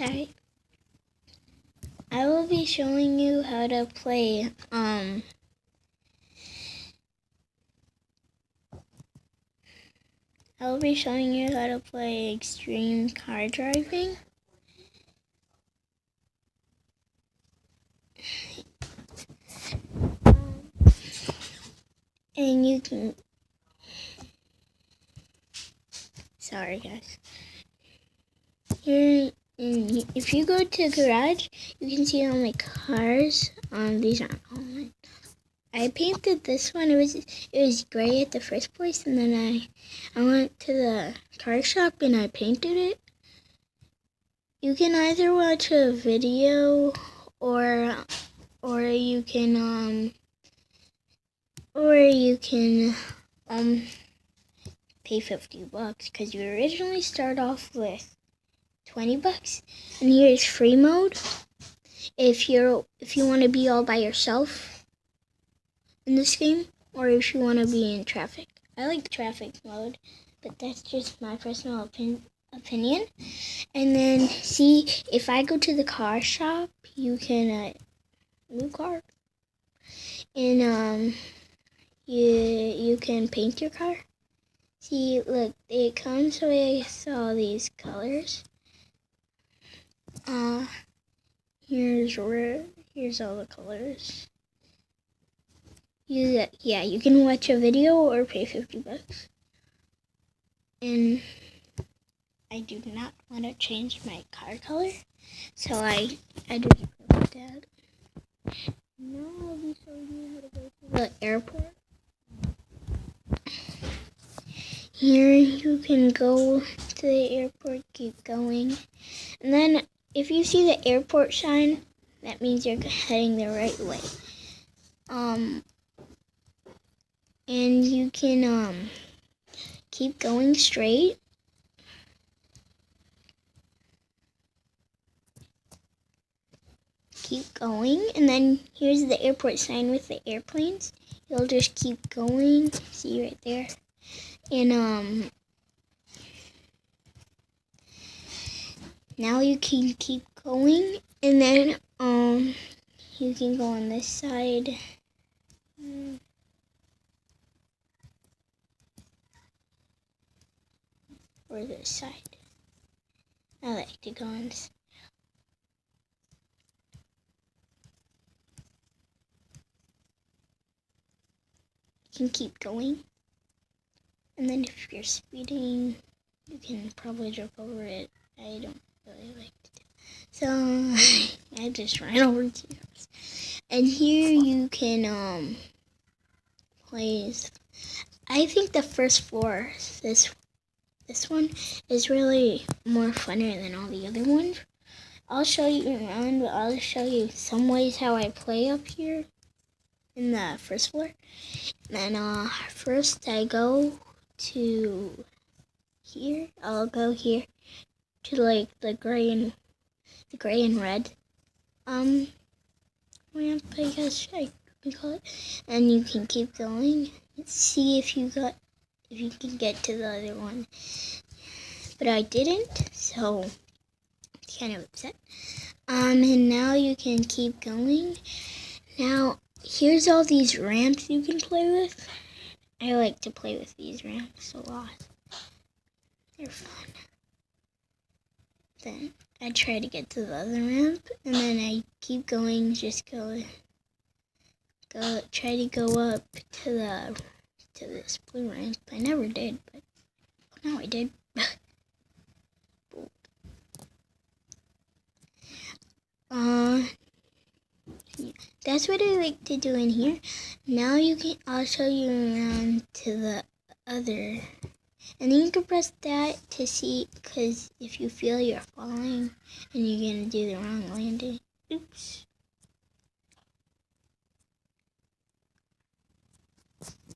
Sorry. I will be showing you how to play extreme car driving. And you can, sorry guys. Here, if you go to garage, you can see all my cars. These aren't all mine. I painted this one. It was gray at the first place, and then I went to the car shop and I painted it. You can either watch a video or you can pay $50 because you originally start off with $20. And here's free mode. If you want to be all by yourself in this game, or if you want to be in traffic. I like traffic mode, but that's just my personal opinion. And then see, if I go to the car shop, you can new car, and you can paint your car. See, look, it comes with all these colors. Here's all the colors. You can watch a video or pay $50. And I do not want to change my car color, so I just put that. Now I'll be showing you how to go to the airport. Here you can go to the airport, keep going, and then if you see the airport sign, that means you're heading the right way. And you can keep going straight. Keep going, and then here's the airport sign with the airplanes. You'll just keep going. See right there. And now you can keep going, and then you can go on this side. Or this side. I like to go on this. You can keep going. And then if you're speeding, you can probably jump over it. I don't really like to do. So I just ran over to yours. And here you can place. I think the first floor, this one is really more funner than all the other ones. I'll show you around, but I'll show you some ways how I play up here in the first floor. And then first I go to here. I'll go here to like the gray and red ramp, I guess I can call it. And you can keep going. Let's see if you can get to the other one. But I didn't, so I'm kind of upset. And now you can keep going. Now here's all these ramps you can play with. I like to play with these ramps a lot. They're fun. Then I try to get to the other ramp, and then I keep going, just try to go up to this blue ramp. I never did, but now I did. Yeah, that's what I like to do in here. Now I'll show you around to the other, and then you can press that to see, because if you feel you're falling and you're gonna do the wrong landing, oops.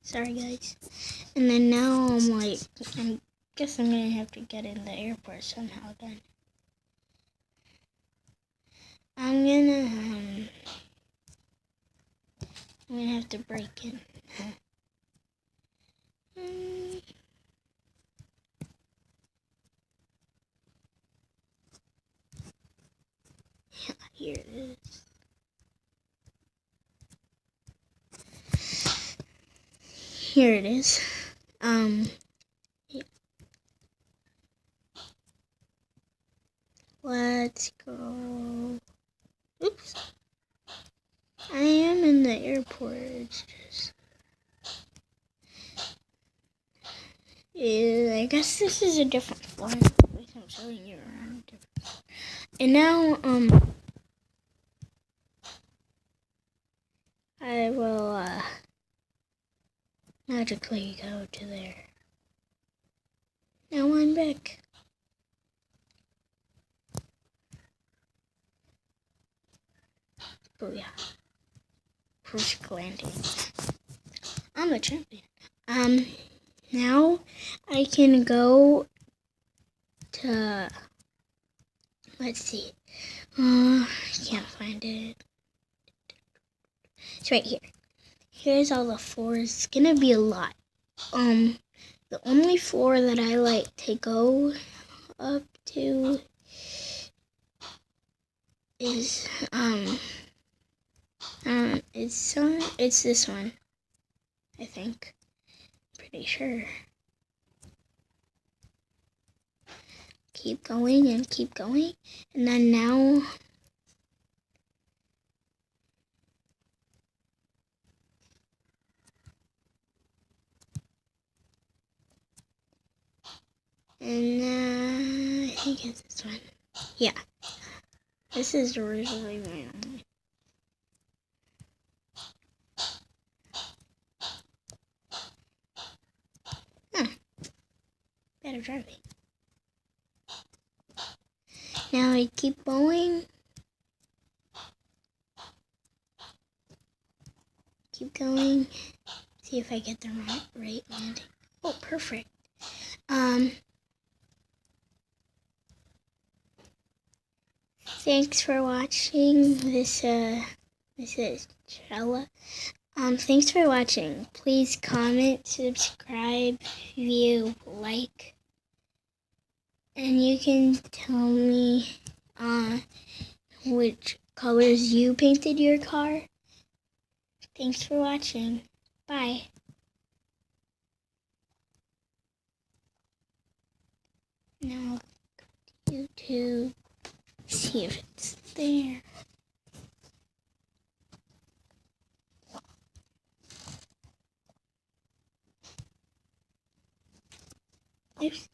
Sorry guys. And then now I guess I'm gonna have to get in the airport somehow then. I'm gonna have to break in. Here it is. Here it is. Yeah. Let's go. Oops. I am in the airport. It's just. Yeah, I guess this is a different floor. I'm showing you around. And now, I will, magically go to there. Now I'm back. Oh yeah. Perfect landing. I'm a champion. Now I can go to, let's see. I can't find it. It's right here. Here's all the floors. It's gonna be a lot. The only floor that I like to go up to is it's this one, I think. Pretty sure. Keep going and keep going, and then now I think it's this one. Yeah, this is originally my only. Better driving. Now I keep going. Keep going. See if I get the right landing. Oh, perfect. Thanks for watching. This is Trella. Thanks for watching. Please comment, subscribe, view, like, and you can tell me which colors you painted your car. Thanks for watching. Bye. Now I'll go to YouTube, see if it's there. Oops.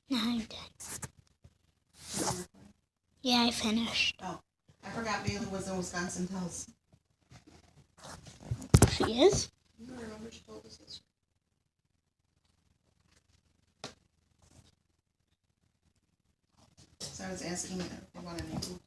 Now I'm done. Yeah, I finished. Oh, I forgot Bailey was in Wisconsin Dells. She is? You remember she told us this? So I was asking if they wanted any food.